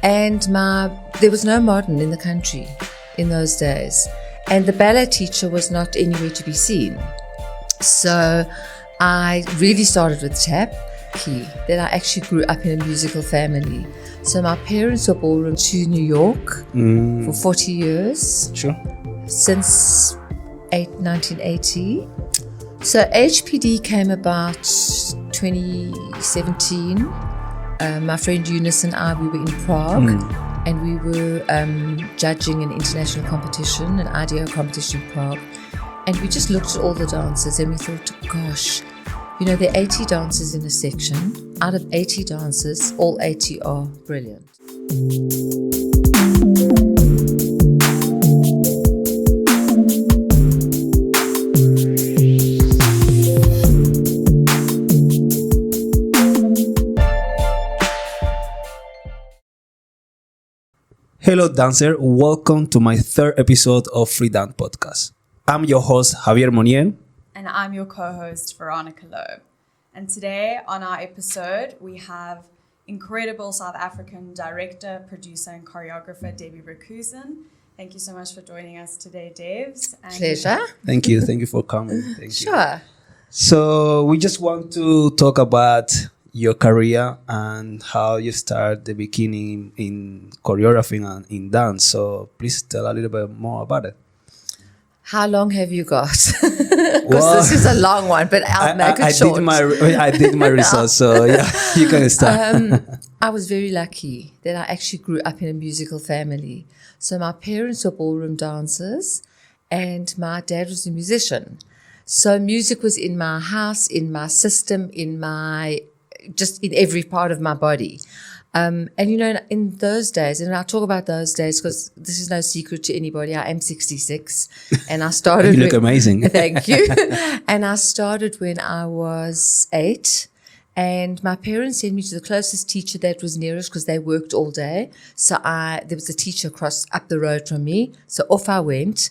And there was no modern in the country in those days. And the ballet teacher was not anywhere to be seen. So I really started with tap. Then I actually grew up in a musical family. So my parents were ballroom to New York for 40 years. Sure. Since 1980. So HPD came about 2017. My friend Eunice and I, we were in Prague and we were judging an international competition, an IDO competition in Prague. And we just looked at all the dancers and we thought, gosh, you know, there are 80 dancers in a section. Out of 80 dancers, all 80 are brilliant. Hello, dancer. Welcome to my third episode of Free Dance Podcast. I'm your host, Javier Monier. And I'm your co-host, Veronica Loeb. And today on our episode, we have incredible South African director, producer, and choreographer, Debbie Rakusin. Thank you so much for joining us today, Devs. Pleasure. Thank you. Thank you for coming. Thank you. Sure. So we just want to talk about your career and how you start the beginning in choreographing and in dance. So please tell a little bit more about it. How long have you got? Because this is a long one, but I'll make it short. I did my research, so yeah, you can start. I was very lucky that I actually grew up in a musical family. So my parents were ballroom dancers and my dad was a musician. So music was in my house, in my system, just in every part of my body. And you know, in those days, and I'll talk about those days because this is no secret to anybody, I am 66 and I started. You look amazing. Thank you. And I started when I was 8 and my parents sent me to the closest teacher that was nearest because they worked all day. So there was a teacher up the road from me. So off I went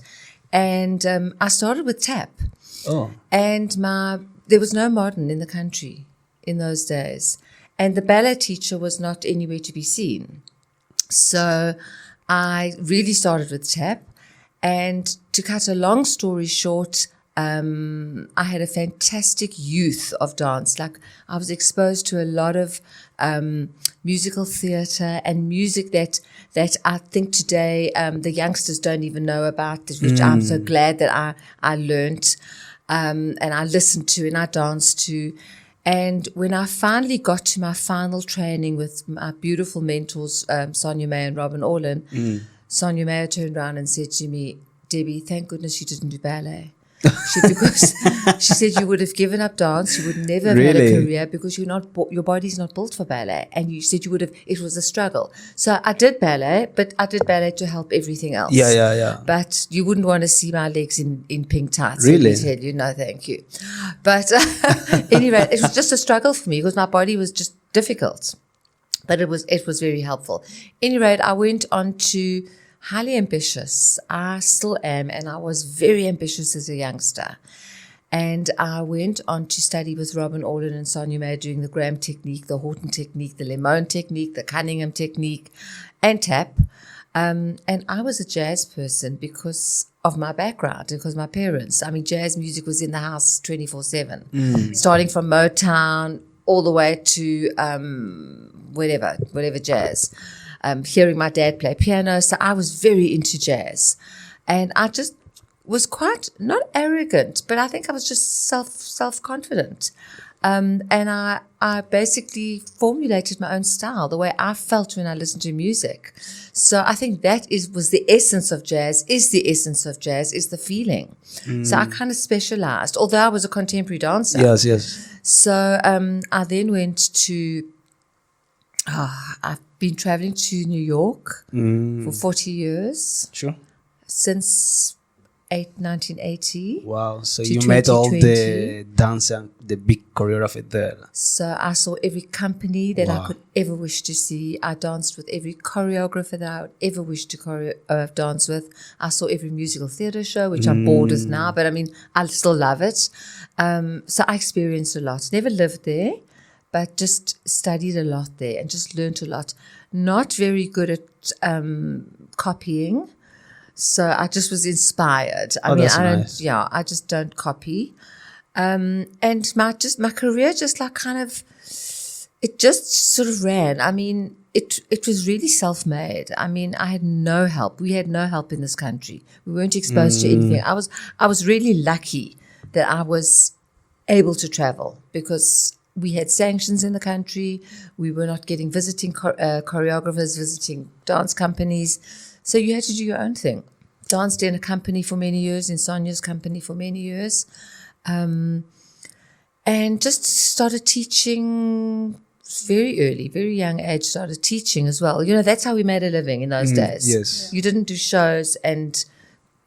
and I started with tap. Oh. And there was no modern in the country in those days. And the ballet teacher was not anywhere to be seen. So I really started with tap. And to cut a long story short, I had a fantastic youth of dance. Like I was exposed to a lot of musical theatre and music that I think today the youngsters don't even know about, which I'm so glad that I learned and I listened to and I danced to. And when I finally got to my final training with my beautiful mentors, Sonia May and Robin Orlin, Sonia May turned around and said to me, Debbie, thank goodness you didn't do ballet. Because she said you would have given up dance, you would never have had a career because your body's not built for ballet. And you said it was a struggle. So I did ballet, but I did ballet to help everything else. Yeah. But you wouldn't want to see my legs in pink tights. Really? Let me tell you, no, thank you. But anyway, it was just a struggle for me because my body was just difficult. But it was very helpful. Anyway, I went on to highly ambitious. I still am, and I was very ambitious as a youngster. And I went on to study with Robin Orlin and Sonia May doing the Graham technique, the Horton technique, the Lemon technique, the Cunningham technique, and tap. And I was a jazz person because of my background and because my parents. I mean, jazz music was in the house 24/7, starting from Motown all the way to whatever jazz. Hearing my dad play piano. So I was very into jazz. And I just was quite, not arrogant, but I think I was just self-confident. And I basically formulated my own style, the way I felt when I listened to music. So I think was the essence of jazz, is the feeling. So I kind of specialized, although I was a contemporary dancer. Yes. So I then went to, I've been traveling to New York for 40 years. Sure. Since 1980. Wow. So you met all the dance and the big choreography there. So I saw every company that I could ever wish to see. I danced with every choreographer that I would ever wish to dance with. I saw every musical theatre show, which I'm bored with now, but I mean, I still love it. So I experienced a lot. Never lived there, but just studied a lot there and just learned a lot. Not very good at copying, so I just was inspired. That's nice. I just don't copy. And my career just like kind of, it just sort of ran. I mean, it was really self-made. I mean, I had no help. We had no help in this country. We weren't exposed to anything. I was really lucky that I was able to travel because we had sanctions in the country. We were not getting visiting choreographers, visiting dance companies. So you had to do your own thing. Danced in a company for many years, in Sonia's company for many years. And just started teaching very early, very young age, started teaching as well. You know, that's how we made a living in those days. Yes. You didn't do shows and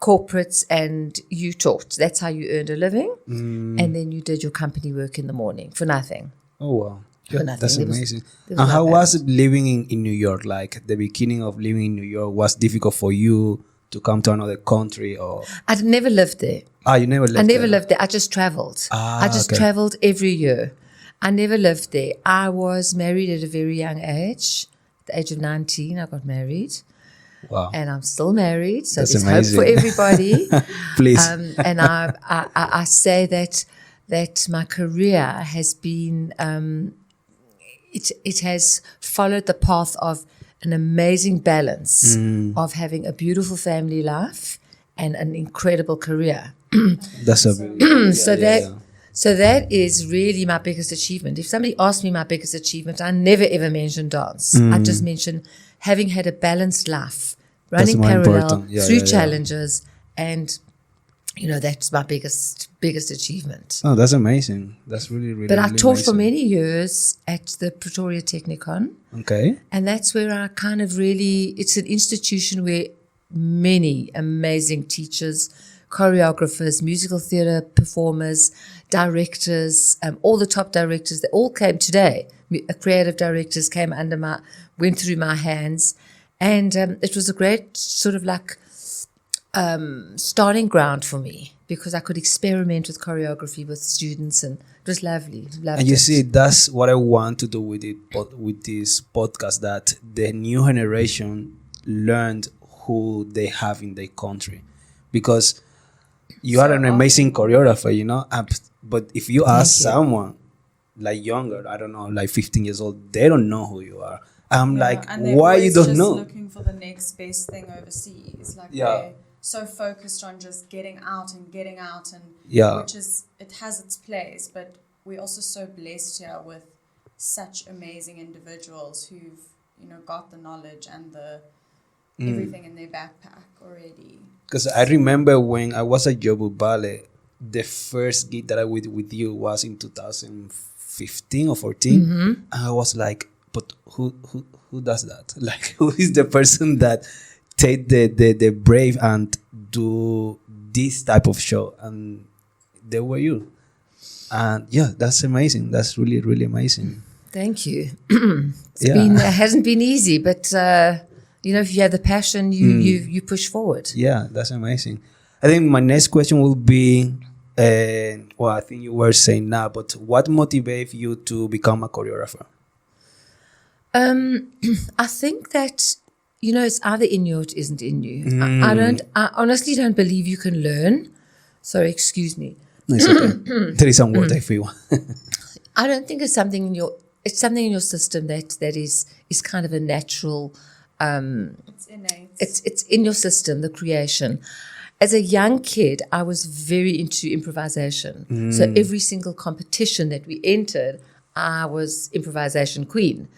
corporates and you taught. That's how you earned a living. And then you did your company work in the morning for nothing. Oh, wow. Yeah, nothing. that's There was- amazing. there was And no how was payment. it living in New York? Like the beginning of living in New York was difficult for you to come to another country, or I'd never lived there. you never left? I never there? lived there. I just traveled. I just okay. traveled every year. I never lived there. I was married at a very young age. At the age of 19, I got married. Wow. And I'm still married. So That's there's hope for amazing. everybody. Please. And I say that my career has been, it has followed the path of an amazing balance of having a beautiful family life and an incredible career. That's a very, So that is really my biggest achievement. If somebody asked me my biggest achievement, I never ever mention dance. I just mention having had a balanced life, running more parallel important. Yeah, through yeah, yeah. challenges, and that's my biggest achievement. Oh, that's amazing. That's really But I really taught for amazing. many years at the Pretoria Technikon. Okay. And that's where I kind of really, it's an institution where many amazing teachers, choreographers, musical theatre performers, directors, all the top directors, they all came today. Creative directors went through my hands. And it was a great sort of like starting ground for me because I could experiment with choreography with students and it was lovely. Loved And you it. see, that's what I want to do with it, with this podcast, that the new generation learned who they have in their country. Because you are an amazing choreographer, but if you ask Thank you. someone like younger, I don't know, like 15 years old, they don't know who you are. I'm like, and they're why you always don't just know? looking for the next best thing overseas. Like Yeah. they're so focused on just getting out and Yeah. which is, it has its place, but we're also so blessed here with such amazing individuals who've got the knowledge and the everything in their backpack already. Because I remember when I was at Jobu Ballet, the first gig that I did with you was in 2015 or 14. And I was like, but who does that? Like, who is the person that take the brave and do this type of show? And they were you. And yeah, that's amazing. That's really, really amazing. Thank you. Yeah. It hasn't been easy, but if you have the passion, you push forward. Yeah, that's amazing. I think my next question will be, I think you were saying now, but what motivates you to become a choreographer? I think that it's either in you or it isn't in you. I honestly don't believe you can learn. Sorry, excuse me. No, it's okay. There is some word if you want. I don't think it's something in your. It's something in your system that is kind of a natural. It's innate. It's in your system, the creation. As a young kid, I was very into improvisation. So every single competition that we entered, I was improvisation queen.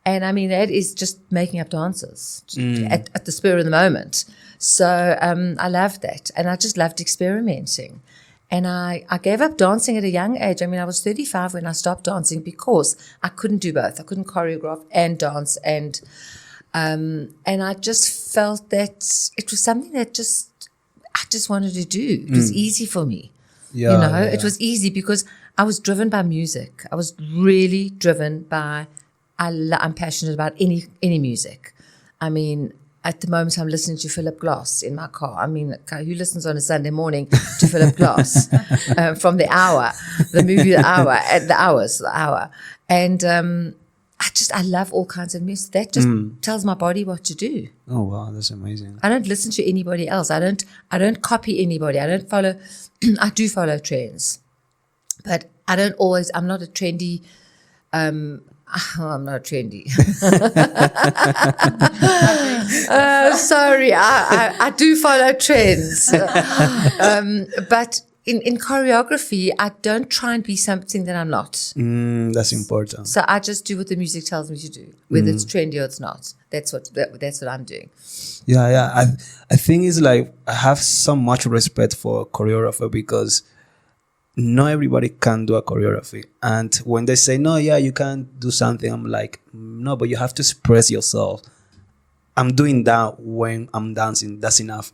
And I mean, that is just making up dances at the spur of the moment. So I loved that. And I just loved experimenting. And I gave up dancing at a young age. I mean, I was 35 when I stopped dancing because I couldn't do both. I couldn't choreograph and dance. And I just felt that it was something that I just wanted to do. It was easy for me. Yeah, It was easy because I was driven by music. I was really driven by, I'm passionate about any music. I mean, at the moment, I'm listening to Philip Glass in my car. I mean, who listens on a Sunday morning to Philip Glass from The Hour, the movie The Hour, and The Hour. And I love all kinds of music. That just tells my body what to do. Oh wow, that's amazing. I don't listen to anybody else. I don't copy anybody. I don't follow. I do follow trends, but I'm not a trendy. I'm not trendy. Sorry, I do follow trends. But in choreography, I don't try and be something that I'm not. That's important. So I just do what the music tells me to do, whether it's trendy or it's not. That's what I'm doing. Yeah. I think it's like I have so much respect for choreographer because not everybody can do a choreography. And when they say, no, yeah, you can't do something, I'm like, no, but you have to express yourself. I'm doing that when I'm dancing. That's enough.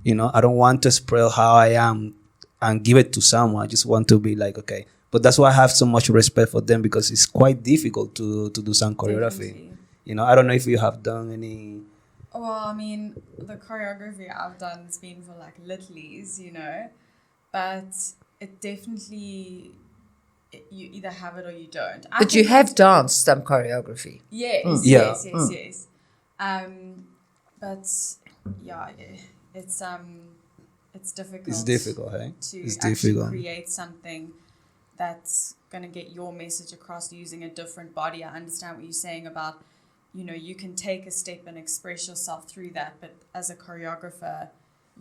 I don't want to express how I am and give it to someone. I just want to be like, okay. But that's why I have so much respect for them because it's quite difficult to do some choreography. Definitely. I don't know if you have done any... Well, I mean, the choreography I've done has been for like littlies, but it definitely, you either have it or you don't. But you have danced some choreography. Yes, Yeah. yes. But yeah, it's difficult. It's difficult, hey? To It's actually difficult. create something that's going to get your message across using a different body. I understand what you're saying about, you can take a step and express yourself through that, but as a choreographer,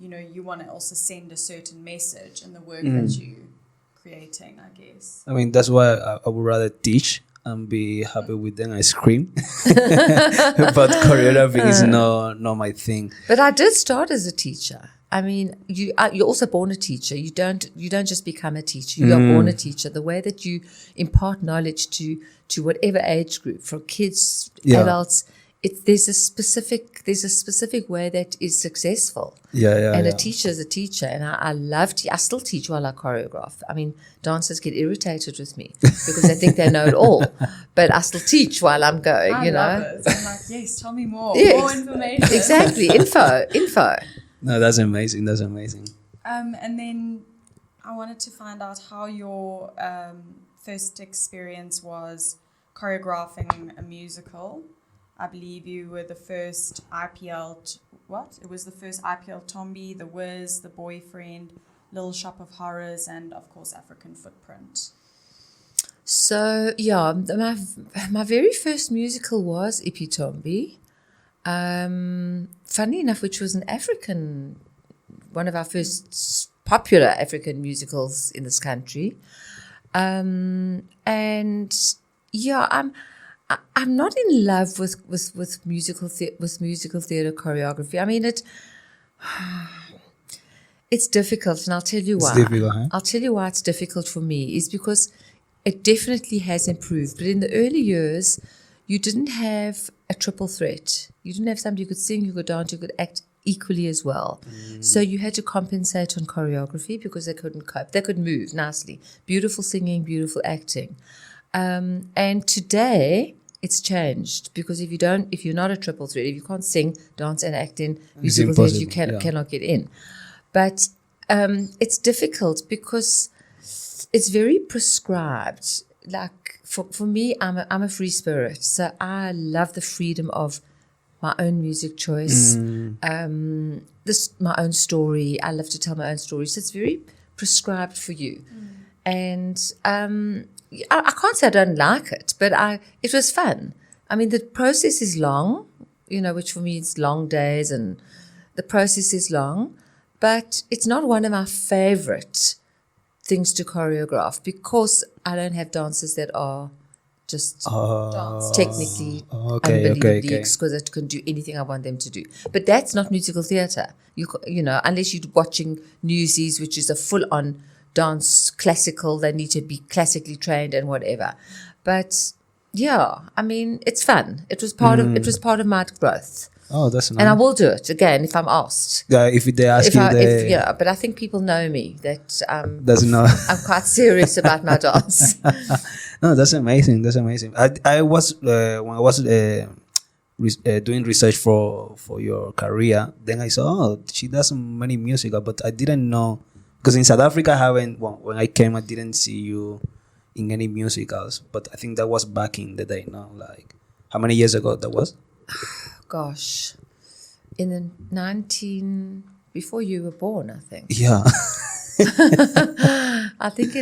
you want to also send a certain message in the work that you're creating, I guess. I mean, that's why I would rather teach and be happy with them. I scream. But choreography is not my thing. But I did start as a teacher. I mean, you're also born a teacher. You don't just become a teacher. You are born a teacher. The way that you impart knowledge to whatever age group, from kids, adults, there's a specific way that is successful. And a teacher is a teacher, and I still teach while I choreograph. I mean, dancers get irritated with me because they think they know it all, but I still teach while I'm going. I love it. I'm like, yes, tell me more, Yes. more information. Exactly, info. No, that's amazing. And then I wanted to find out how your first experience was choreographing a musical. I believe you were the first IPL, It was the first IPL Tombi, The Wiz, The Boyfriend, Little Shop of Horrors, and of course African Footprint. So yeah, my very first musical was Ipi Tombi. Funny enough, which was one of our first popular African musicals in this country. And yeah, I'm not in love with musical theatre choreography. I mean, it's difficult, and I'll tell you why. It's difficult, huh? I'll tell you why it's difficult for me is because it definitely has improved. But in the early years, you didn't have a triple threat. You didn't have somebody who could sing, who could dance, who could act equally as well. So you had to compensate on choreography because they couldn't cope. They could move nicely. Beautiful singing, beautiful acting. And today it's changed because if you're not a triple threat, if you can't sing, dance, and act in musical theatre, you cannot get in. But it's difficult because it's very prescribed. Like for me, I'm a free spirit, so I love the freedom of my own music choice, my own story. I love to tell my own story, so it's very prescribed for you. And I can't say I don't like it, but it was fun. I mean, the process is long, which for me is long days, and the process is long, but it's not one of my favorite things to choreograph because I don't have dancers that are just technically unbelievably exquisite, can do anything I want them to do. But that's not musical theatre. Unless you're watching Newsies, which is a full-on dance classical, they need to be classically trained and whatever. But yeah, I mean, it's fun. It was part of my growth. Oh, that's nice. And I will do it again if I'm asked. If they ask you, but I think people know me that I'm quite serious about my dance. No, that's amazing. I was when I was doing research for your career, then I saw, oh, she does many musical, but I didn't know, because in South Africa, I haven't, well, when I came, I didn't see you in any musicals, but I think that was back in the day, no? Like, how many years ago that was? Gosh, in the before you were born, I think. Yeah. I think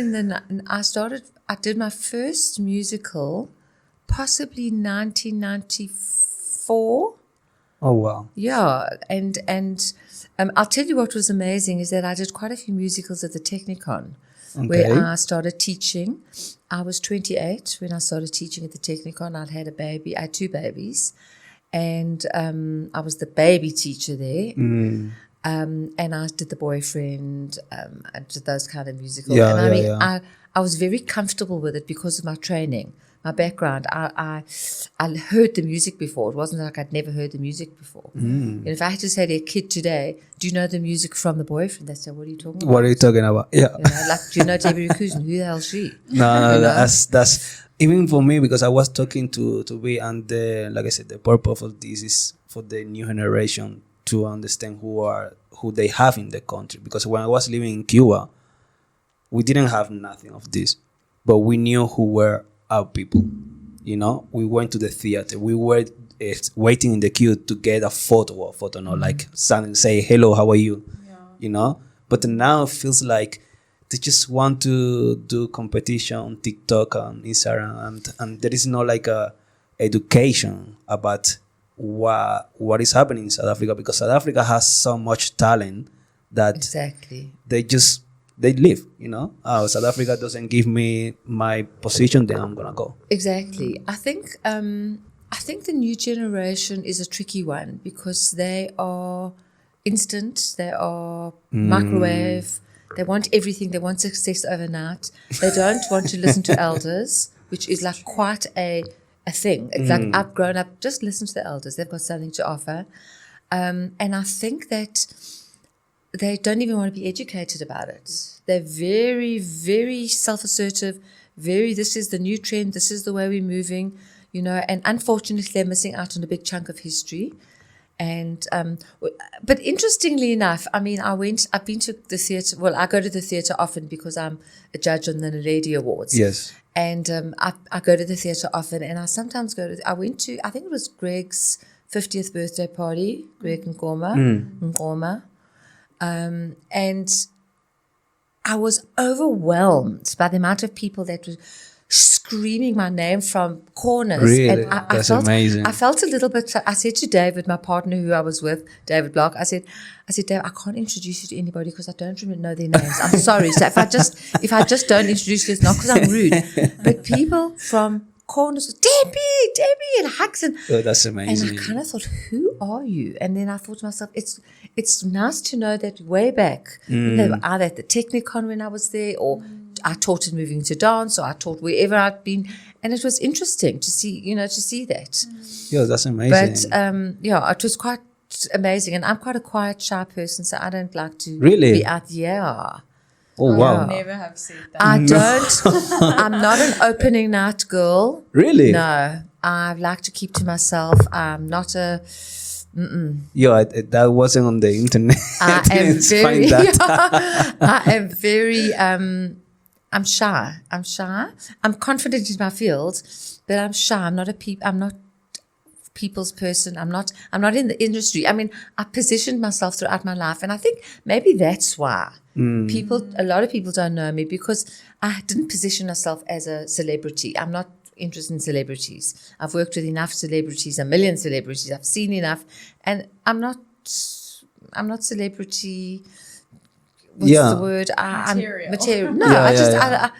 I did my first musical, possibly 1994. Oh, wow. Yeah, and I'll tell you what was amazing is that I did quite a few musicals at the Technikon, where I started teaching. I was 28 when I started teaching at the Technikon. I had I had 2 babies, and I was the baby teacher there. And I did The Boyfriend, I did those kind of musicals. I was very comfortable with it because of my training, my background. I heard the music before. It wasn't like I'd never heard the music before. And if I had to say to a kid today, do you know the music from The Boyfriend? They say, what are you talking about? What are you talking about? Yeah. You know, like, do you know Debbie Rakusin? Who the hell is she? No, that's even for me, because I was talking to B, and like I said, the purpose of this is for the new generation to understand who they have in the country. Because when I was living in Cuba, we didn't have nothing of this, but we knew who were our people. You know, we went to the theater. We were waiting in the queue to get a photo, no, like say hello, how are you? Yeah. You know, but now it feels like they just want to do competition on TikTok and Instagram, and there is no like a education about what is happening in South Africa, because South Africa has so much talent that exactly they leave, you know. South Africa doesn't give me my position, then I'm gonna go. Exactly. I think the new generation is a tricky one because they are instant, they are microwave, they want everything, they want success overnight. They don't want to listen to elders, which is like quite a thing. It's like I've grown up, just listen to the elders. They've got something to offer. And I think that they don't even want to be educated about it. They're very, very self-assertive, this is the new trend, this is the way we're moving, you know, and unfortunately they're missing out on a big chunk of history. And but interestingly enough, I mean, I've been to the theatre. Well, I go to the theatre often because I'm a judge on the Naledi Awards. Yes. And I go to the theatre often, and I sometimes I went to, I think it was Greg's 50th birthday party, Greg Ngoma. And I was overwhelmed by the amount of people that were screaming my name from corners. Really? And That's amazing. I felt a little bit, I said to David, my partner who I was with, David Block, I said, Dave, I can't introduce you to anybody because I don't really know their names. I'm sorry. So if I just don't introduce you, it's not because I'm rude. But people from corners, Debbie, and hugs, and that's amazing. And I kind of thought, who are you? And then I thought to myself, it's nice to know that way back, they were either at the Technikon when I was there, or I taught in Moving to Dance, or I taught wherever I'd been, and it was interesting to see, that. Yeah, that's amazing. But it was quite amazing, and I'm quite a quiet, shy person, so I don't like to be out. Yeah. Oh, wow. I never have said that. I don't. I'm not an opening night girl. Really? No. I like to keep to myself. I'm not a... Yeah, that wasn't on the internet. I am very... I'm shy. I'm confident in my field, but I'm shy. I'm not people's person. I'm not in the industry. I mean, I positioned myself throughout my life, and I think maybe that's why a lot of people don't know me, because I didn't position myself as a celebrity. I'm not interested in celebrities. I've worked with enough celebrities, a million celebrities. I've seen enough, and I'm not celebrity. What's the word? Material. No, I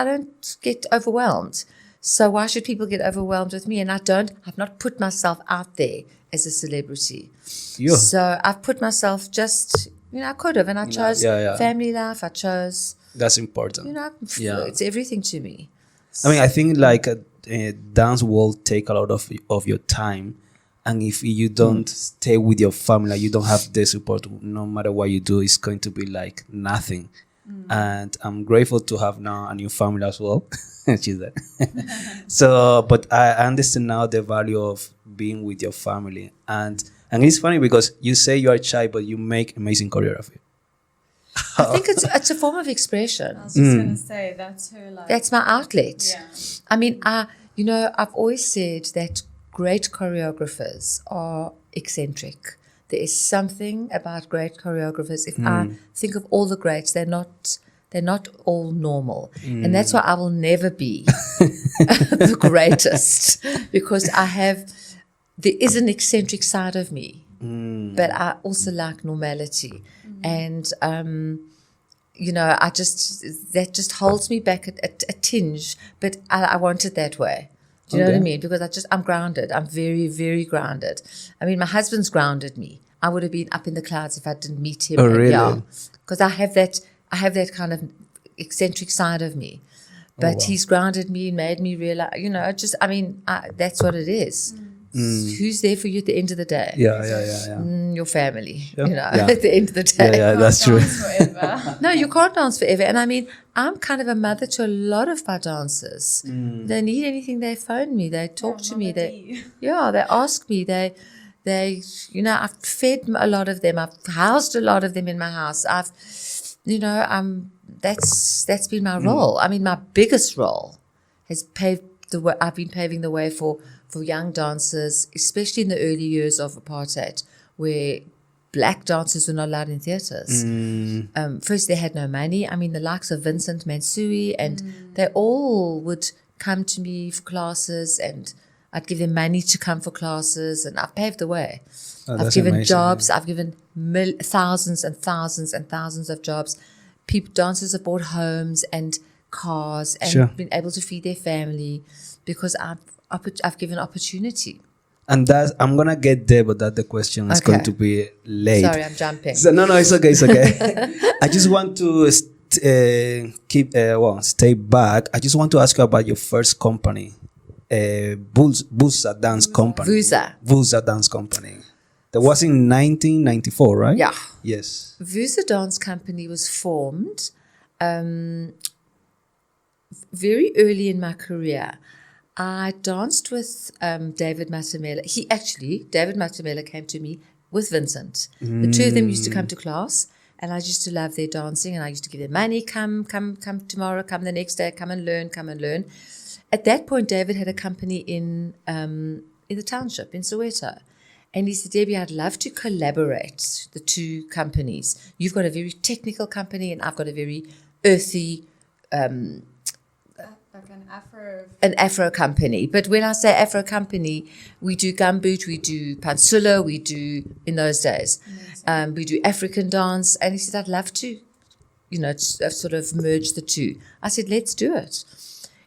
don't get overwhelmed. So why should people get overwhelmed with me? And I've not put myself out there as a celebrity. Yeah. So I've put myself just, I could have, and I chose family life. I chose. That's important. It's everything to me. I mean, I think like dance will take a lot of your time. And if you don't stay with your family, you don't have the support, no matter what you do, it's going to be like nothing. And I'm grateful to have now a new family as well. She's there. So, but I understand now the value of being with your family. And it's funny because you say you are shy, but you make amazing choreography. I think it's a form of expression. I was just going to say, that's her, like... That's my outlet. Yeah. I mean, I've always said that great choreographers are eccentric. There is something about great choreographers. If I think of all the greats, they're not all normal. And that's why I will never be the greatest, because there is an eccentric side of me, but I also like normality. And, that just holds me back a tinge, but I want it that way. Do you know what I mean? Because I'm grounded. I'm very, very grounded. I mean, my husband's grounded me. I would have been up in the clouds if I didn't meet him. Oh, really? Yeah, because I have that kind of eccentric side of me. But he's grounded me, made me realize, that's what it is. Who's there for you at the end of the day? Yeah. Your family, Yeah. at the end of the day. Yeah, that's true. Forever. No, you can't dance forever. And I mean, I'm kind of a mother to a lot of my dancers. They need anything, they phone me, they talk to me, they ask me, I've fed a lot of them, I've housed a lot of them in my house. That's been my role. I mean, my biggest role has paved the way. I've been paving the way for young dancers, especially in the early years of apartheid, where black dancers were not allowed in theatres. First, they had no money. I mean, the likes of Vincent Mansui, and they all would come to me for classes, and I'd give them money to come for classes, and I've paved the way. I've given amazing, jobs. I've given thousands and thousands and thousands of jobs. Dancers have bought homes and cars and been able to feed their family because I've given opportunity. And I'm gonna get there, but that the question is going to be late. Sorry, I'm jumping. So, no, it's okay. It's okay. I just want to stay back. I just want to ask you about your first company, Vuza Dance Company. Vuza Dance Company. That was in 1994, right? Yeah. Yes. Vuza Dance Company was formed very early in my career. I danced with David Matamela. David Matamela came to me with Vincent. The two of them used to come to class, and I used to love their dancing, and I used to give them money, come tomorrow, come the next day, come and learn. At that point, David had a company in the township in Soweto. And he said, Debbie, I'd love to collaborate the two companies. You've got a very technical company, and I've got a very earthy, like an Afro company. But when I say Afro company, we do gumboot, we do pansula, we do, in those days, we do African dance. And he said, I'd love to, sort of merge the two. I said, let's do it.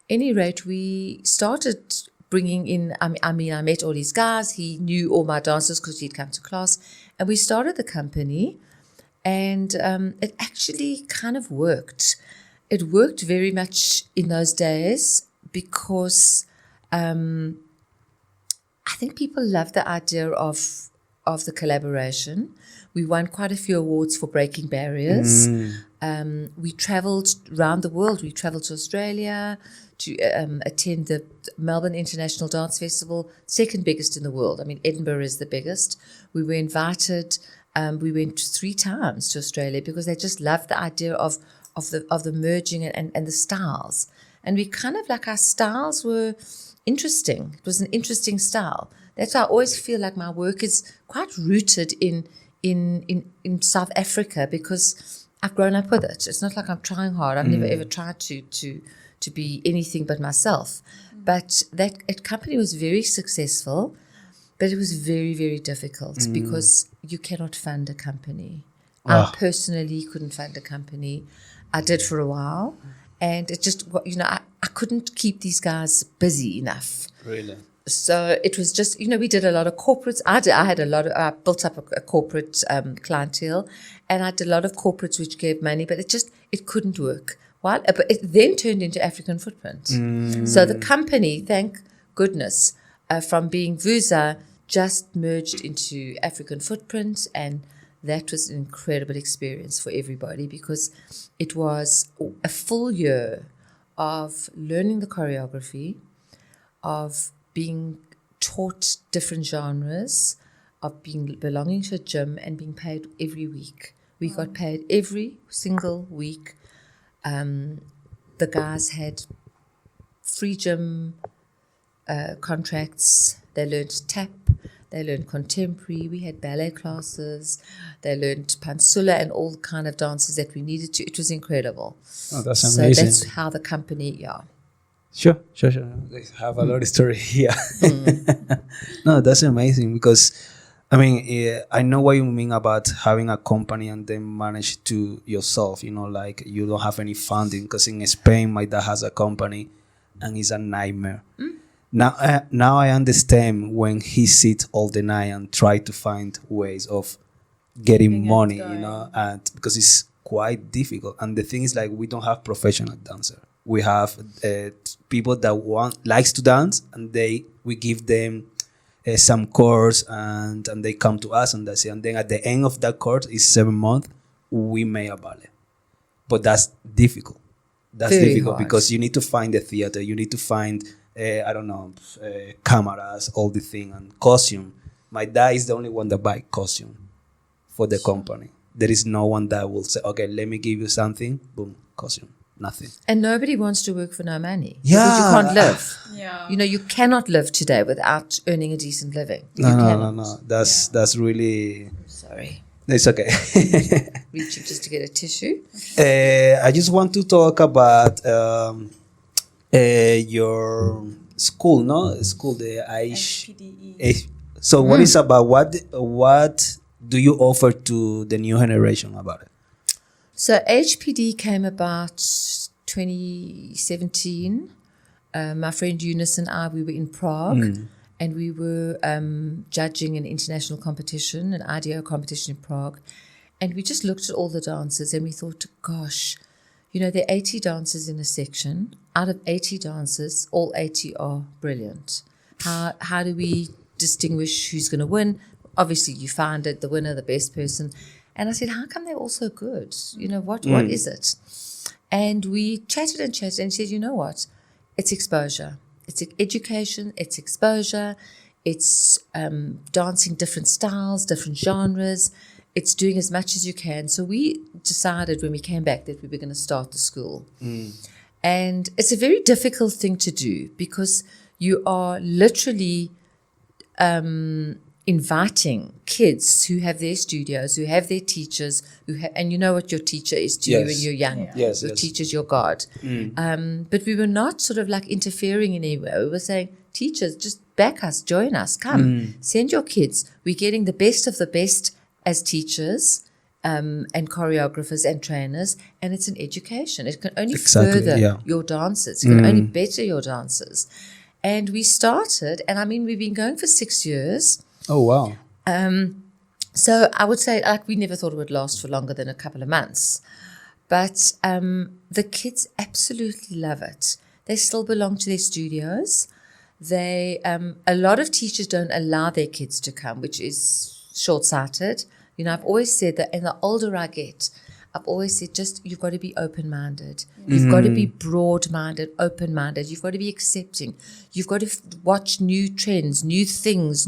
Any rate, we started bringing in, I met all these guys. He knew all my dancers because he'd come to class. And we started the company, and it actually kind of worked. It worked very much in those days because I think people loved the idea of the collaboration. We won quite a few awards for breaking barriers. We travelled around the world. We travelled to Australia to attend the Melbourne International Dance Festival, second biggest in the world. I mean, Edinburgh is the biggest. We were invited. We went 3 times to Australia because they just loved the idea of the merging and the styles. And we kind of like, our styles were interesting. It was an interesting style. That's why I always feel like my work is quite rooted in South Africa because I've grown up with it. It's not like I'm trying hard. I've never ever tried to be anything but myself. But that company was very successful, but it was very, very difficult because you cannot fund a company. I personally couldn't fund a company. I did for a while, and it just, I couldn't keep these guys busy enough. Really? So it was just, we did a lot of corporates. I built up a corporate clientele, and I did a lot of corporates which gave money, but it couldn't work. But it then turned into African Footprint. So the company, thank goodness, from being Vuza, just merged into African Footprint, and that was an incredible experience for everybody because it was a full year of learning the choreography, of being taught different genres, of belonging to a gym and being paid every week. We got paid every single week. The guys had free gym contracts. They learned tap. They learned contemporary. We had ballet classes. They learned pansula and all kind of dances that we needed to. It was incredible. Oh, that's So amazing. that's how the company, Sure. They have a lot of story here. No, that's amazing because, I mean, I know what you mean about having a company and then manage to yourself, like you don't have any funding because in Spain, my dad has a company and it's a nightmare. Now I understand when he sits all the night and try to find ways of getting Keeping it money, going. and because it's quite difficult. And the thing is, like, we don't have professional dancer. We have people that likes to dance, and we give them some course, and they come to us, and that's it. And then at the end of that course is 7 months, we make a ballet. But that's difficult. That's Very difficult hard. because you need to find the theater, you need to find cameras, all the thing, and costume. My dad is the only one that buy costume for the company. There is no one that will say, okay, let me give you something, boom, costume, nothing. And nobody wants to work for no money. Yeah. Because you can't live. Yeah. You cannot live today without earning a decent living. You No. cannot. That's really, Sorry. it's okay. Reaching just to get a tissue. I just want to talk about your school, no? School, the HPDE. So what is about, what do you offer to the new generation about it? So HPD came about 2017. My friend Eunice and I, we were in Prague and we were judging an international competition, an IDO competition in Prague. And we just looked at all the dancers and we thought, gosh, there are 80 dancers in a section. Out of 80 dancers, all 80 are brilliant. How do we distinguish who's going to win? Obviously, you find it, the winner, the best person. And I said, how come they're all so good? What is it? And we chatted and said, you know what? It's exposure. It's education. It's exposure. It's dancing different styles, different genres. It's doing as much as you can. So we decided when we came back that we were going to start the school. And it's a very difficult thing to do because you are literally inviting kids who have their studios, who have their teachers, and you know what your teacher is to you Yes. when you're young. Yeah. Yes, Your yes. teacher's your God. But we were not sort of like interfering in any way. We were saying, teachers, just back us, join us, come, send your kids. We're getting the best of the best as teachers and choreographers and trainers, and it's an education. It can only Exactly, further yeah. your dancers. It can only better your dancers. And we started, and I mean, we've been going for 6 years. Oh, wow. So I would say, we never thought it would last for longer than a couple of months. But the kids absolutely love it. They still belong to their studios. They a lot of teachers don't allow their kids to come, which is short-sighted. I've always said that, and the older I get, I've always said you've got to be open-minded. You've got to be broad-minded, open-minded. You've got to be accepting. You've got to watch new trends, new things,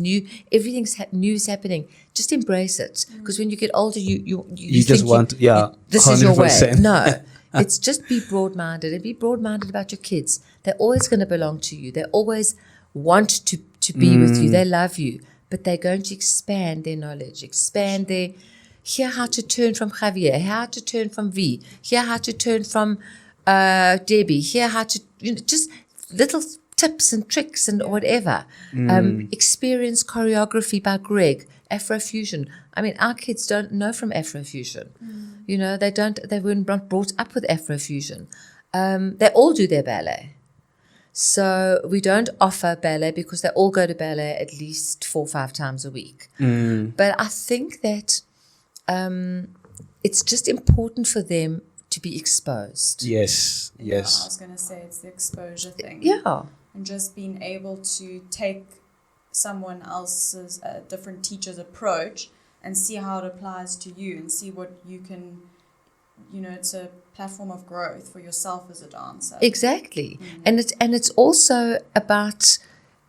everything's new is happening. Just embrace it. Because when you get older, you just think want, this is your way. 100%. No. It's just be broad-minded and be broad-minded about your kids. They're always going to belong to you. They always want to be with you. They love you. But they're going to expand their knowledge, hear how to turn from Javier, how to turn from V, hear how to turn from Debbie, hear how to, just little tips and tricks and whatever. Experience choreography by Greg, Afrofusion. I mean, our kids don't know from Afrofusion. They weren't brought up with Afrofusion. They all do their ballet. So we don't offer ballet because they all go to ballet at least 4 or 5 times a week. But I think that it's just important for them to be exposed. Yes. Yeah, I was going to say it's the exposure thing. Yeah. And just being able to take someone else's different teacher's approach and see how it applies to you and see what you can, it's a platform of growth for yourself as a dancer. Exactly. And it's also about,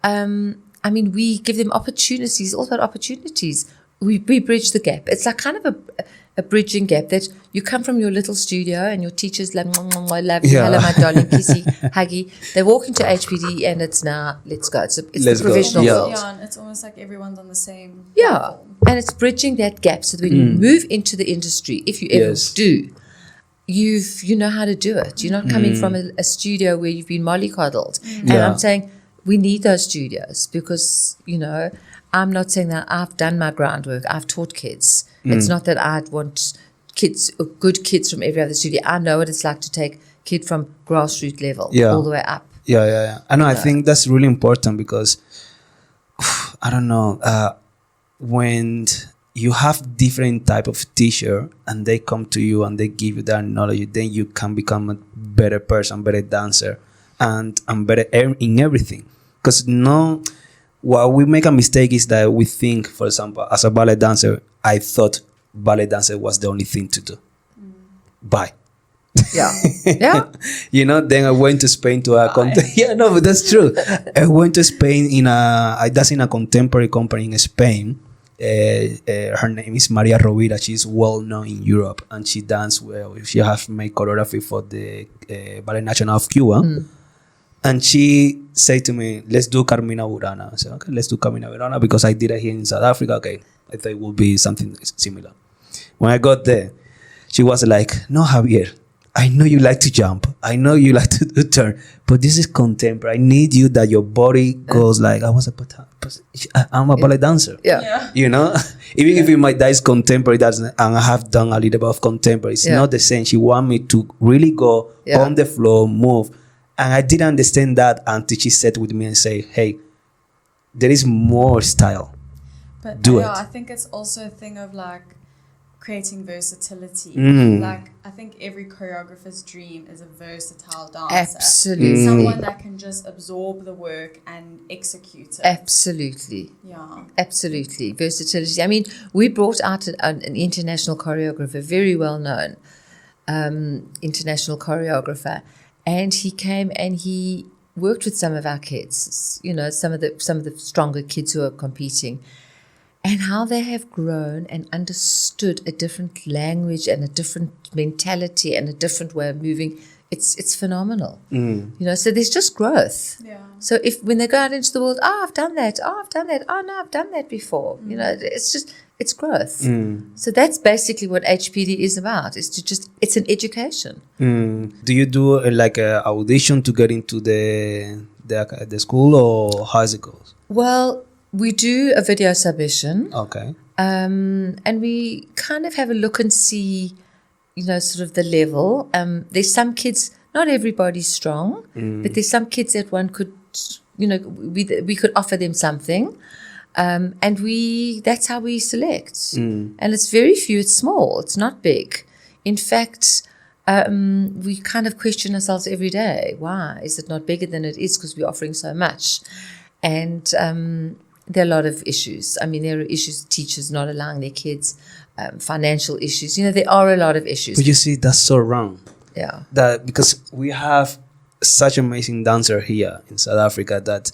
we give them opportunities. It's all about opportunities. We bridge the gap. It's like kind of a bridging gap that you come from your little studio and your teacher's like, I love you, hello, my darling, kissy, huggy. They walk into HPD and it's now, let's go. It's the professional world. Yeah, and it's almost like everyone's on the same Yeah, platform. and it's bridging that gap so that when you move into the industry, if you ever do, you know how to do it. You're not coming from a studio where you've been mollycoddled. And I'm saying we need those studios because, I'm not saying that I've done my groundwork. I've taught kids. It's not that I'd want kids, good kids from every other studio. I know what it's like to take kid from grassroots level all the way up. Yeah. I know. I think that's really important because, I don't know, when you have different type of teacher and they come to you and they give you that knowledge, then you can become a better person, better dancer, and better in everything. Because what we make a mistake is that we think, for example, as a ballet dancer, I thought ballet dancer was the only thing to do. Bye. Yeah. Then I went to Spain to a but that's true. I went to Spain I danced in a contemporary company in Spain. Her name is Maria Rovira. She's well known in Europe, and she danced well. She have made choreography for the Ballet National of Cuba. And she said to me, let's do Carmina Burana. I said, okay, let's do Carmina Burana because I did it here in South Africa. Okay, I thought it would be something similar. When I got there, she was like, no, Javier, I know you like to jump. I know you like to turn, but this is contemporary. I need you that your body goes like, I was but I'm a ballet dancer. Yeah. Even if my dance contemporary, and I have done a little bit of contemporary, it's not the same. She want me to really go on the floor, move. And I didn't understand that until she sat with me and say, hey, there is more style. But do it. I think it's also a thing of like creating versatility. Like I think every choreographer's dream is a versatile dancer. Absolutely. Someone that can just absorb the work and execute it. Absolutely. Yeah. Absolutely. Versatility. I mean, we brought out an international choreographer, very well known international choreographer. And he came and he worked with some of our kids, some of the stronger kids who are competing, and how they have grown and understood a different language and a different mentality and a different way of moving. It's phenomenal. So there's just growth. Yeah. So when they go out into the world, I've done that. Oh, no, I've done that before. It's growth. So that's basically what HPD is about. It's an education. Do you do like a audition to get into the school, or how does it go? Well, we do a video submission. Okay. And we kind of have a look and see, sort of the level. There's some kids, not everybody's strong, but there's some kids that one could, we could offer them something. And that's how we select. And it's very few, it's small, it's not big. In fact, we kind of question ourselves every day. Why is it not bigger than it is? Because we're offering so much. And there are a lot of issues. I mean, there are issues, teachers not allowing their kids, financial issues. There are a lot of issues. But you see, that's so wrong. Yeah. That because we have such amazing dancer here in South Africa that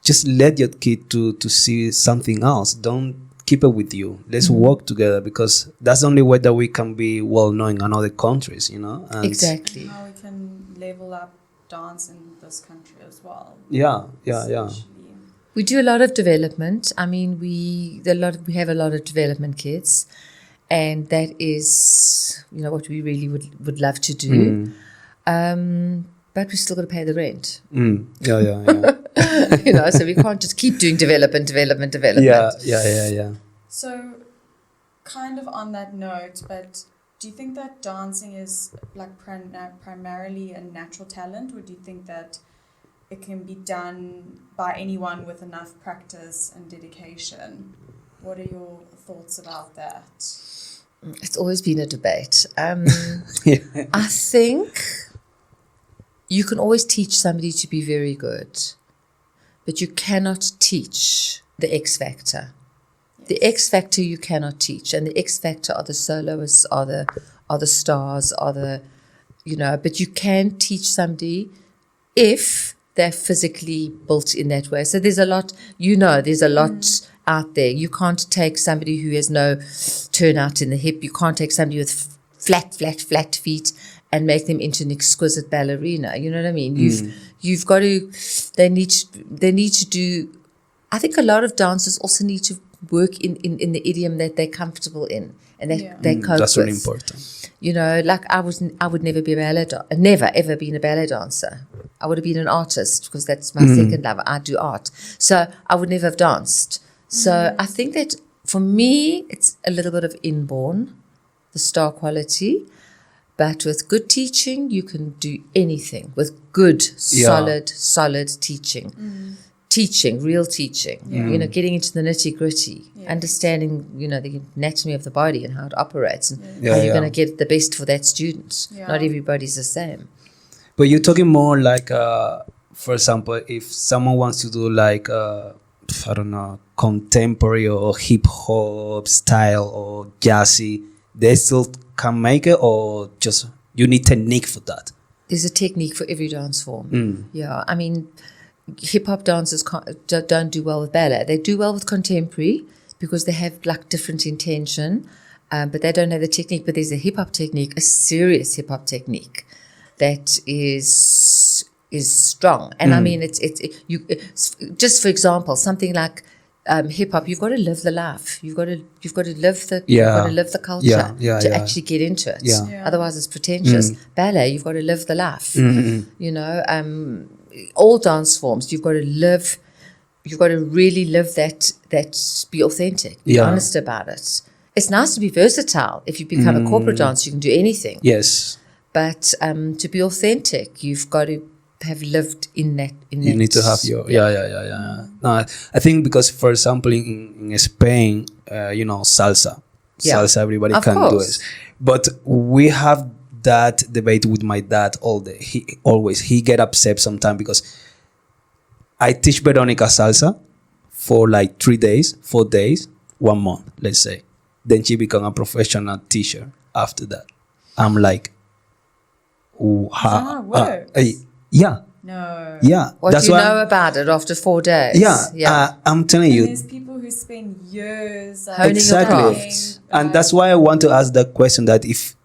just let your kid to see something else. Don't keep it with you. Let's work together, because that's the only way that we can be well known in other countries, And Exactly. And how we can level up dance in this country as well. Yeah. We do a lot of development. I mean, we have a lot of development kids, and that is, what we really would love to do. But we still got to pay the rent. Yeah. So we can't just keep doing development. Yeah. So, kind of on that note, but do you think that dancing is like primarily a natural talent, or do you think that it can be done by anyone with enough practice and dedication? What are your thoughts about that? It's always been a debate. I think you can always teach somebody to be very good, but you cannot teach the X factor. The X factor you cannot teach, and the X factor are the soloists, are the stars, are the, but you can teach somebody if they're physically built in that way. So there's a lot, there's a lot out there. You can't take somebody who has no turnout in the hip. You can't take somebody with flat feet and make them into an exquisite ballerina. You know what I mean? You've got to, they need to do, I think a lot of dancers also need to work in the idiom that they're comfortable in and that they cope that's with. really important. Like I would never be a ballet never ever been a ballet dancer. I would have been an artist because that's my second love. I do art. So I would never have danced. So I think that for me, it's a little bit of inborn, the star quality. But with good teaching, you can do anything. With good, solid teaching. Teaching, real teaching, getting into the nitty gritty, understanding, the anatomy of the body and how it operates and how you're going to get the best for that student. Not everybody's the same. But you're talking more like, for example, if someone wants to do like, I don't know, contemporary or hip hop style or jazzy, they still can make it, or just you need technique for that? There's a technique for every dance form. Yeah, I mean, hip-hop dancers don't do well with ballet. They do well with contemporary because they have like different intention, but they don't have the technique. But there's a hip-hop technique, a serious hip-hop technique that is strong. And I mean, it's just for example, something like hip hop. You've got to live the life. You've got to live the culture to actually get into it. Otherwise, it's pretentious. Ballet, you've got to live the life. All dance forms, you've got to really live that, be authentic, be honest about it. It's nice to be versatile. If you become a corporate dancer, you can do anything. Yes. But to be authentic, you've got to have lived in that. You need to have your, No, I think because, for example, in Spain, salsa. Salsa, everybody can do it. But we have that debate with my dad all day. He get upset sometimes because I teach Veronica salsa for like 3 days, 4 days, 1 month, let's say. Then she become a professional teacher after that. I'm like, yeah. No. Yeah. What do you know about it after 4 days? Yeah. I'm telling you. There's people who spend years honing your craft. And that's why I want to ask the question that if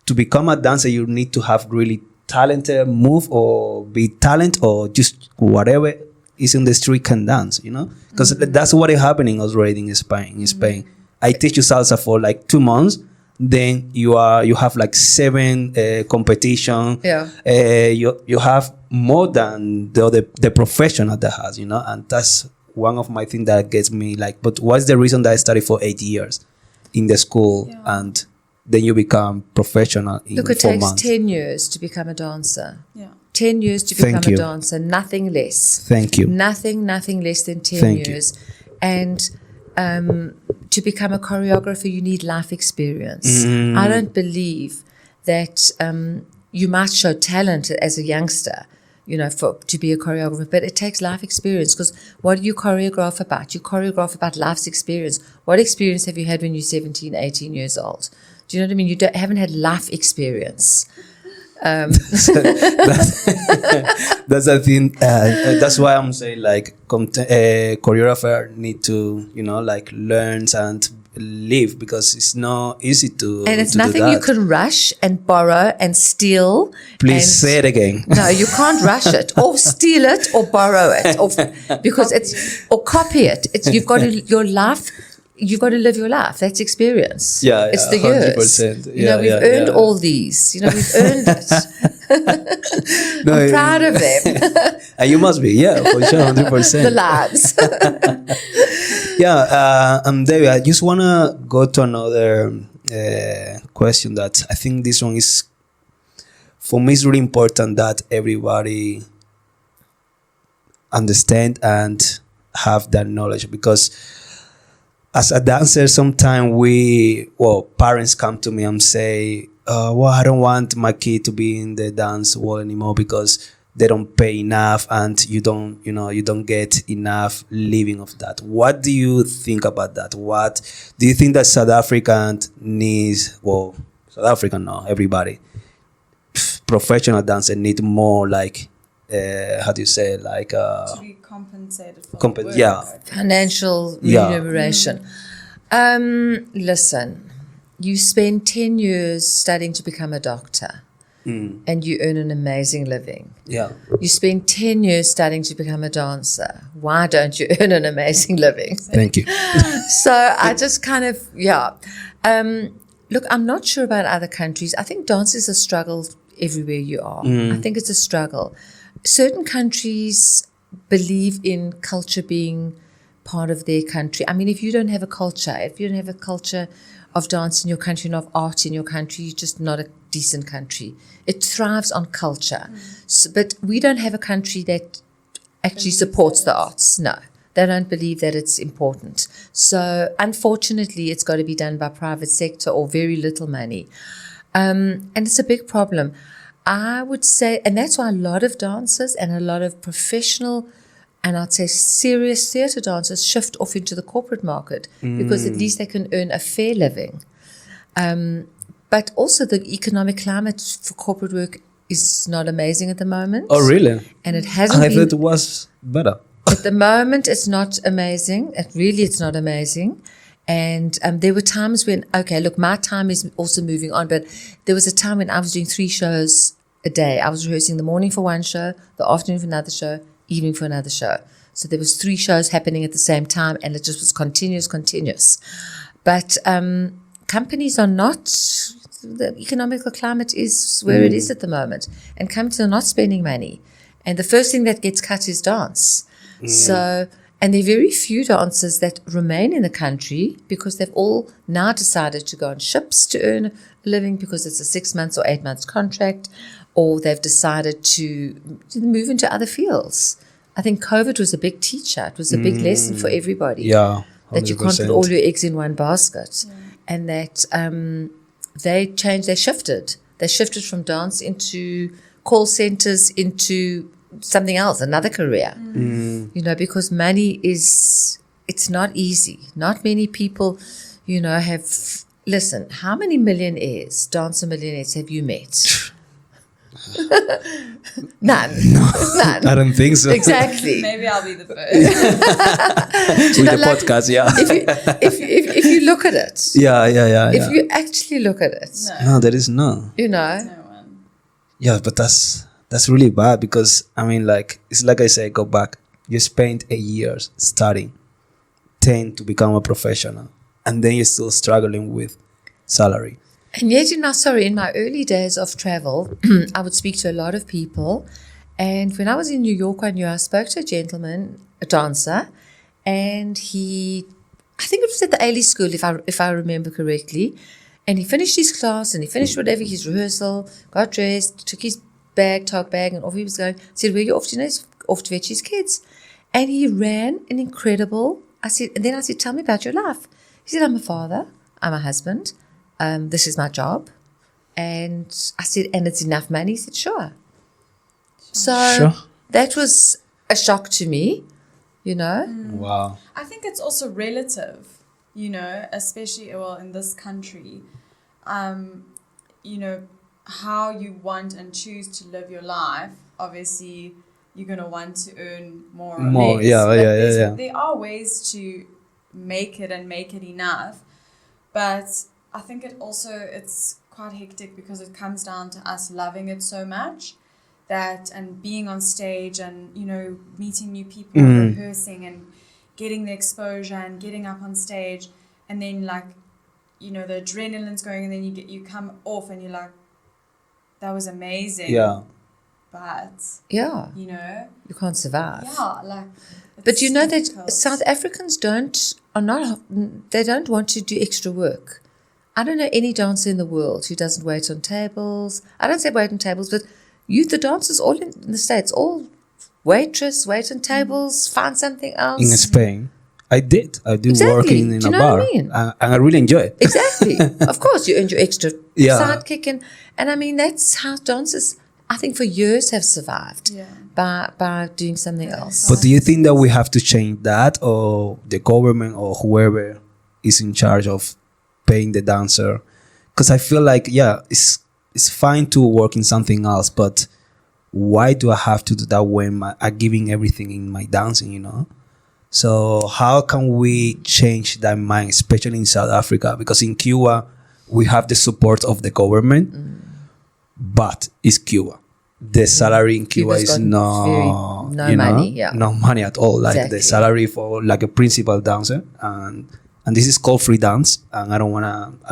to become a dancer, you need to have really talented move or be talent or just whatever is in the street can dance, because that's what is happening already in Spain. I teach you salsa for like 2 months. Then you have like 7 competition. You have more than the professional that has, and that's one of my things that gets me like, but what's the reason that I studied for 8 years in the school and then you become professional in 4 months? Look, it takes 10 years to become a dancer. 10 years to become a dancer, nothing less. Thank you. Nothing less than 10 years. And to become a choreographer, you need life experience. I don't believe that you might show talent as a youngster, to be a choreographer, but it takes life experience, because what do you choreograph about? You choreograph about life's experience. What experience have you had when you're 17, 18 years old? Do you know what I mean? You haven't had life experience. That's the thing. That's why I'm saying like choreographer need to like learn and live, because it's not easy to. And it's nothing you can rush and borrow and steal. Please say it again. No, you can't rush it or steal it or borrow it because or copy it. You've got your life. You've got to live your life. That's experience. It's the 100%. years. We've earned all these. We've earned it. I'm proud of them. And you must be, for sure, 100%. The lives. Debbie, I just want to go to another question that I think this one is, for me, it's really important that everybody understand and have that knowledge, because as a dancer, sometimes parents come to me and say, I don't want my kid to be in the dance world anymore because they don't pay enough, and you don't get enough living of that. What do you think about that? What do you think that South African needs? Well, South African, no, everybody, professional dancer need more, like, how do you say, like, To be compensated for the work. yeah. Financial Yeah. remuneration. Listen, you spend 10 years studying to become a doctor and you earn an amazing living. Yeah. You spend 10 years studying to become a dancer. Why don't you earn an amazing living? Thank you. So I just kind of, look, I'm not sure about other countries. I think dance is a struggle everywhere you are. I think it's a struggle. Certain countries believe in culture being part of their country. I mean, if you don't have a culture, if you don't have a culture of dance in your country and of art in your country, you're just not a decent country. It thrives on culture. So, but we don't have a country that actually supports the arts. No, they don't believe that it's important. So unfortunately, it's got to be done by private sector or very little money. And it's a big problem. I would say, and that's why a lot of dancers and a lot of professional and I'd say serious theatre dancers shift off into the corporate market because at least they can earn a fair living. But also the economic climate for corporate work is not amazing at the moment. Oh, really? And it hasn't I been. thought it was better. At the moment, it's not amazing. It's not amazing. And there were times when, okay, look, my time is also moving on, but there was a time when I was doing 3 shows a day. I was rehearsing the morning for one show, the afternoon for another show, evening for another show. So there was 3 shows happening at the same time, and it just was continuous. But companies are not, the economical climate is where it is at the moment, and companies are not spending money. And the first thing that gets cut is dance. So, and there are very few dancers that remain in the country because they've all now decided to go on ships to earn a living because it's a 6 months or 8 months contract, or they've decided to move into other fields. I think COVID was a big teacher. It was a big lesson for everybody. Yeah, 100%. That you can't put all your eggs in one basket. And that they changed, they shifted. They shifted from dance into call centers, into something else, another career. You know, because money is, it's not easy. Not many people, you know, have, listen, how many millionaires, dancer millionaires have you met? None. None. I don't think so. Exactly. Maybe I'll be the first. With the podcast, yeah. If you look at it, If you actually look at it, no, there is no. you know, No one. Yeah, but that's really bad because I mean, like, it's like I say, go back. You spent 8 years studying, 10 to become a professional, and then you're still struggling with salary. and yet in my early days of travel, I would speak to a lot of people, and when I was in New York, I spoke to a gentleman, a dancer, and I think it was at the Ailey School, if I remember correctly, and he finished his class and he finished whatever his rehearsal, got dressed, took his talk bag, and off he was going. Said, "Where are you off to?" Off to fetch his kids. And he ran an incredible. I said, "Tell me about your life." He said, "I'm a father. I'm a husband. This is my job." And I said, "And it's enough money?" He said, "Sure." So Sure. that was a shock to me, you know. Wow. I think it's also relative, you know, especially, well, in this country, you know, how you want and choose to live your life. Obviously, you're going to want to earn more or More, less. yeah, But yeah. There are ways to make it and make it enough. But I think it's quite hectic because it comes down to us loving it so much and being on stage and, you know, meeting new people, rehearsing and getting the exposure and getting up on stage. And then, like, you know, the adrenaline's going, and then you come off and you're like, that was amazing. Yeah. But, Yeah, you know, you can't survive. yeah, like. But you know difficult. that South Africans don't want to do extra work. I don't know any dancer in the world who doesn't wait on tables. I don't say wait on tables, but the dancers all in the States, all wait on tables, find something else. In Spain, I do Exactly. work in Do a you know bar, what I mean? and I really enjoy it. Exactly. Of course, you earn your extra Yeah. sidekick. And I mean, that's how dancers, I think for years have survived Yeah. by doing something else. But do you think that we have to change that, or the government or whoever is in charge of paying the dancer? Because I feel like, yeah, it's fine to work in something else, but why do I have to do that when I'm giving everything in my dancing, you know? So how can we change that mind, especially in South Africa? Because in Cuba, we have the support of the government, but it's Cuba. The salary in Cuba Cuba's is got no money, yeah. no money at all. Like Exactly. the salary for like a principal dancer, and this is called free dance, and I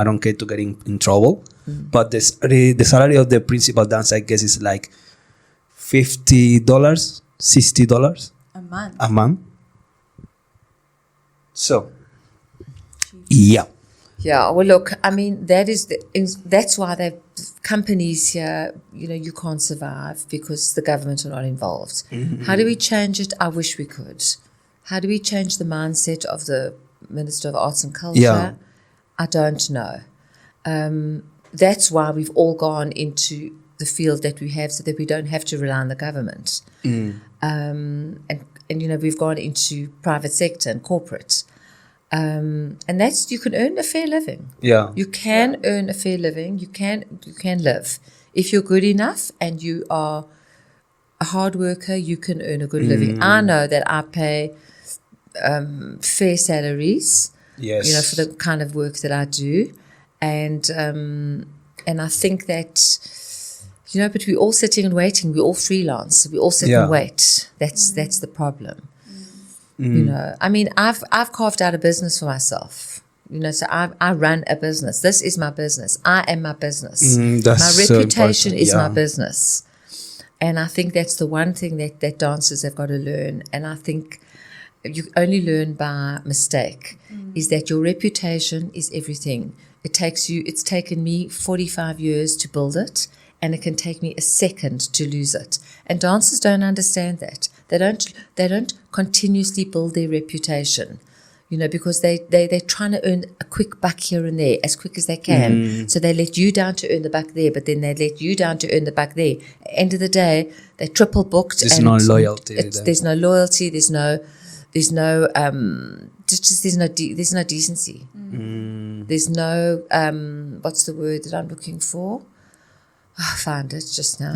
don't care to get in trouble. But the salary of the principal dance, I guess, is like $50, $60 A month. a month. So, yeah. Yeah, well, look, I mean, that's why companies here, you know, you can't survive because the government are not involved. How do we change it? I wish we could. How do we change the mindset of the Minister of Arts and Culture? Yeah. I don't know. That's why we've all gone into the field that we have so that we don't have to rely on the government. And you know, we've gone into private sector and corporate. And that's, you can earn a fair living. Yeah. You can earn a fair living. You can live. If you're good enough and you are a hard worker, you can earn a good living. I know that I pay fair salaries, Yes. you know, for the kind of work that I do. And I think that, you know, but we're all sitting and waiting. We're all freelance. We all sit and wait. That's the problem. You know, I mean, I've carved out a business for myself. You know, so I run a business. This is my business. I am my business. That's My so reputation important, is yeah. my business. And I think that's the one thing that dancers have got to learn. And I think you only learn by mistake, is that your reputation is everything. It's taken me 45 years to build it, and it can take me a second to lose it. And dancers don't understand that. They don't continuously build their reputation, you know, because they're trying to earn a quick buck here and there as quick as they can. So they let you down to earn the buck there, but then they let you down to earn the buck there. At the end of the day, they're triple booked. There's no loyalty. There's no loyalty. There's no decency. There's no what's the word that I'm looking for? I found it just now.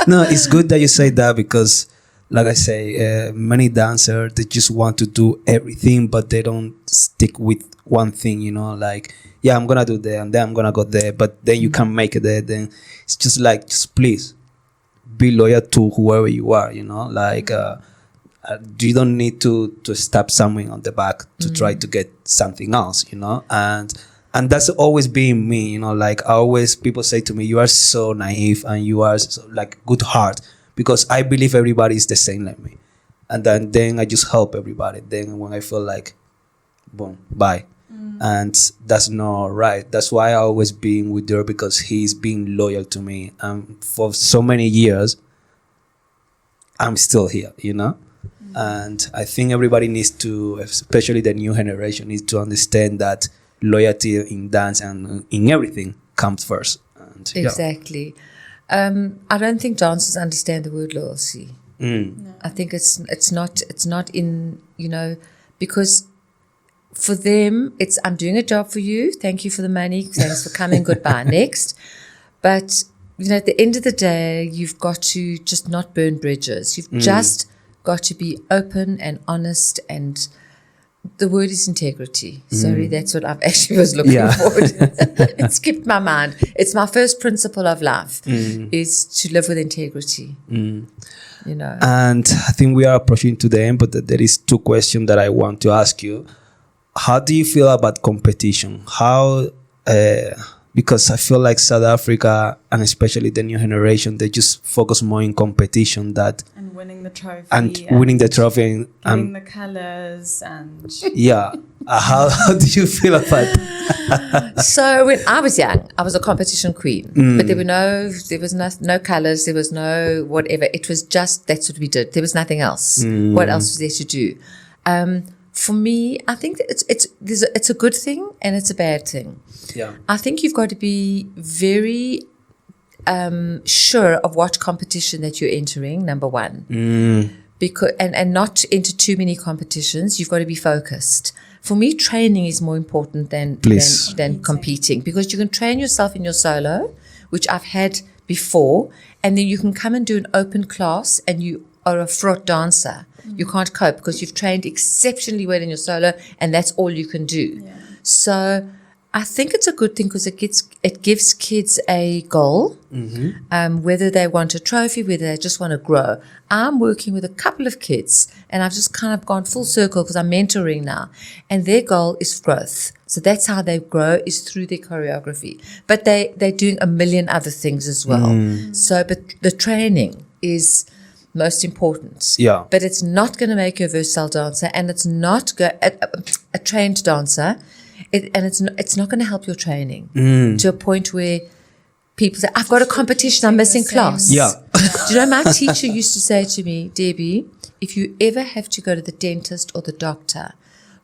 No, it's good that you say that, because, like I say, many dancers, they just want to do everything, but they don't stick with one thing, you know, like, yeah, I'm going to do there and then I'm going to go there, but then you can't make it there. Then it's just like, just please be loyal to whoever you are, you know, like, you don't need to stab someone on the back to try to get something else, you know, and that's always been me, you know, like people say to me, you are so naive and you are so, like, good heart, because I believe everybody is the same like me. And then I just help everybody. Then when I feel like, boom, bye. And that's not right. That's why I always been with her, because he's been loyal to me. And for so many years, I'm still here, you know? And I think everybody needs to, especially the new generation, needs to understand that loyalty in dance and in everything comes first. And, Exactly. I don't think dancers understand the word loyalty. No. I think it's not in, you know, because for them it's, I'm doing a job for you, thank you for the money, thanks for coming, goodbye, next. But you know, at the end of the day, you've got to just not burn bridges. You've just got to be open and honest, and the word is integrity. Sorry, that's what I've actually was looking for. It skipped my mind. It's my first principle of life, is to live with integrity. You know. And I think we are approaching to the end, but there is two questions that I want to ask you. How do you feel about competition? Because I feel like South Africa, and especially the new generation, they just focus more in competition and winning the trophy and the colors and how do you feel about that? So when I was young, I was a competition queen, but there was no colors, there was no whatever. It was just, that's what we did. There was nothing else. What else was there to do? For me, I think that it's a good thing and it's a bad thing. Yeah. I think you've got to be very sure of what competition that you're entering, number one. Because and not into too many competitions. You've got to be focused. For me, training is more important than competing, because you can train yourself in your solo, which I've had before, and then you can come and do an open class and you are a fraught dancer. You can't cope because you've trained exceptionally well in your solo and that's all you can do. Yeah. So I think it's a good thing because it gives kids a goal, whether they want a trophy, whether they just want to grow. I'm working with a couple of kids and I've just kind of gone full circle because I'm mentoring now, and their goal is growth. So that's how they grow, is through their choreography. But they're doing a million other things as well. So, but the training is most important. Yeah. But it's not going to make you a versatile dancer, and it's not a trained dancer. It's not going to help your training to a point where people say, I've got a competition, I'm missing class. Yeah. Do you know, my teacher used to say to me, Debbie, if you ever have to go to the dentist or the doctor,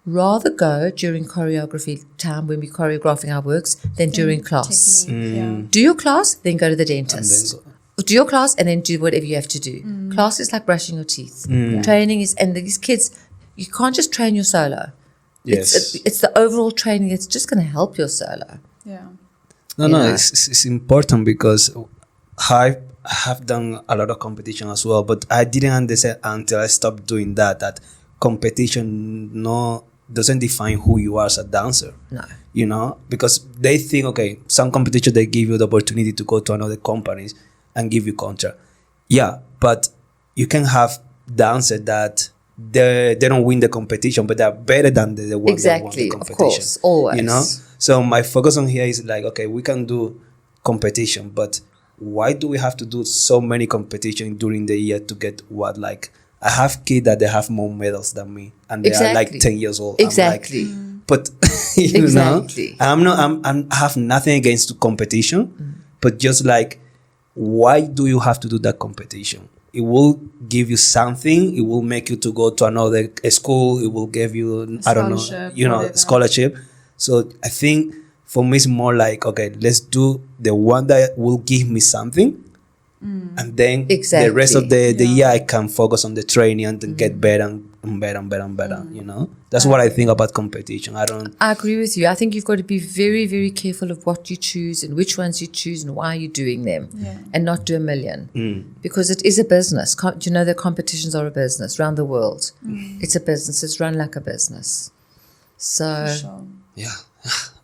rather go during choreography time when we're choreographing our works than during class. Do your class, then go to the dentist. Do your class and then do whatever you have to do. Class is like brushing your teeth. Training is, and these kids, you can't just train your solo. Yes. It's the overall training that's just going to help your solo. Yeah. No, it's important because I have done a lot of competition as well, but I didn't understand until I stopped doing that competition doesn't define who you are as a dancer. No. You know, because they think, okay, some competition, they give you the opportunity to go to another companies and give you contract. Yeah, but you can have dancers that they don't win the competition, but they're better than the one that won the competition. Of course, always. You know? So my focus on here is like, okay, we can do competition, but why do we have to do so many competitions during the year to get what? Like, I have kids that they have more medals than me, and they are like 10 years old. Exactly. I'm like, but you know, I have nothing against the competition, but just like, why do you have to do that competition? It will give you something. It will make you to go to another school. It will give you, I don't know, scholarship. So I think for me, it's more like, okay, let's do the one that will give me something. And then the rest of the year, I can focus on the training and then get better and better, you know? That's what I think about competition. I agree with you. I think you've got to be very, very careful of what you choose and which ones you choose and why you're doing them, and not do a million. Because it is a business. Do you know that competitions are a business around the world? It's a business. It's run like a business. So, yeah.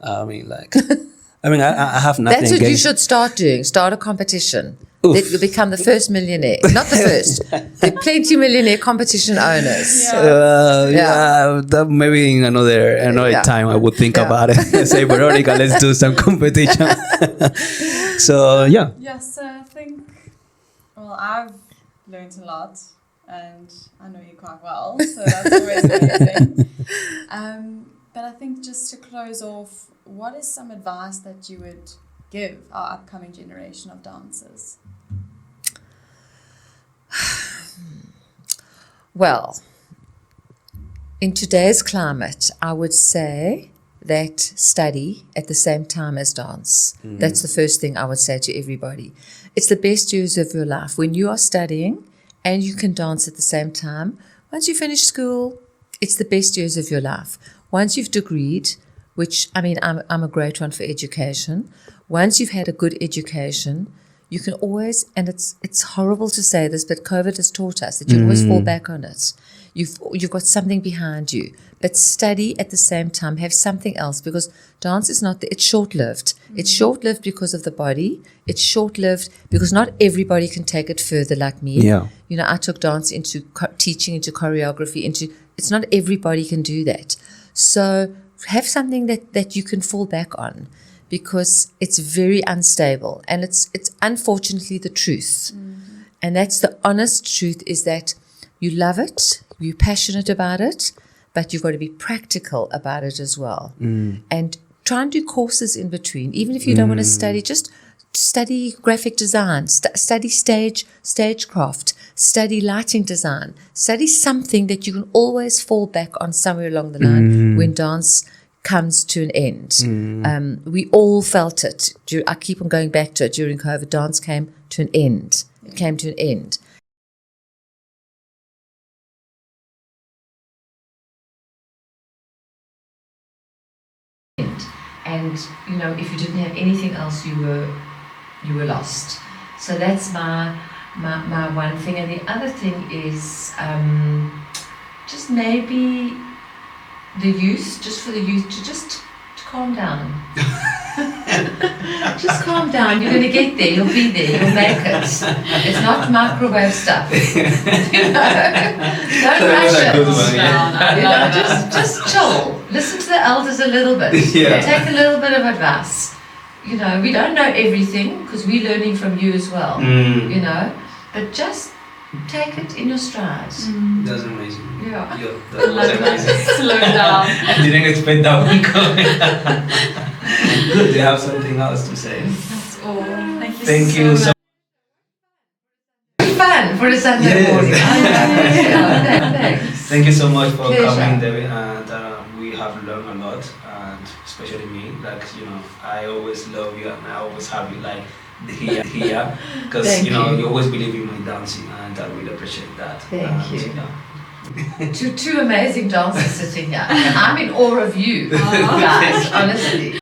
I mean, like, I have nothing that's what against. You should start doing. Start a competition. That you'll become the first millionaire. Not the first. There are plenty millionaire competition owners. That maybe in another time I would think about it. Say, Veronica, let's do some competition. So, yeah. Yes, I think, well, I've learned a lot and I know you quite well, so that's always amazing. But I think just to close off, what is some advice that you would give our upcoming generation of dancers? Well, in today's climate, I would say that study at the same time as dance. That's the first thing I would say to everybody. It's the best years of your life. When you are studying and you can dance at the same time, once you finish school, it's the best years of your life. Once you've degreed, which, I mean, I'm a great one for education. Once you've had a good education, you can always, and it's horrible to say this, but COVID has taught us that you can always fall back on it. You've got something behind you, but study at the same time, have something else, because dance is it's short-lived. It's short-lived because of the body. It's short-lived because not everybody can take it further like me. Yeah. You know, I took dance into teaching, into choreography, it's not everybody can do that. So have something that you can fall back on, because it's very unstable, and it's unfortunately the truth. And that's the honest truth, is that you love it, you're passionate about it, but you've got to be practical about it as well. And try and do courses in between. Even if you don't want to study, just study graphic design, study stagecraft, study lighting design, study something that you can always fall back on somewhere along the line when dance comes to an end. We all felt it. I keep on going back to it. During COVID, dance came to an end. It came to an end. And if you didn't have anything else, you were lost. So that's my one thing. And the other thing is just maybe the youth, just for the youth to calm down. Just calm down. You're going to get there. You'll be there. You'll make it. It's not microwave stuff. Don't rush it. Just chill. Listen to the elders a little bit. Yeah. Take a little bit of advice. We don't know everything because we're learning from you as well. But just take it in your stride. That's amazing. Yeah. That was amazing. Slow down. I didn't expect that one coming. Good, they have something else to say. That's all. Thank you so Fun for a Sunday morning. Thanks. Thank you so much for Pleasure. coming, Debbie, and we have learned a lot, and especially me, I always love you and I always have you here, because Thank you you. always believe in my dancing, and I really appreciate that. Thank you. Yeah. Two amazing dancers sitting here. I'm in awe of you, guys, honestly.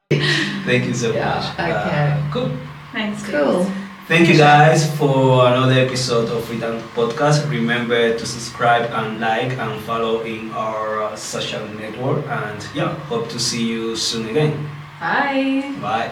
Thank you so Yeah, much. okay. Cool. Thanks. Cool. Thank you guys for another episode of Free Dance Podcast. Remember to subscribe and like and follow in our social network. And hope to see you soon again. Bye. Bye.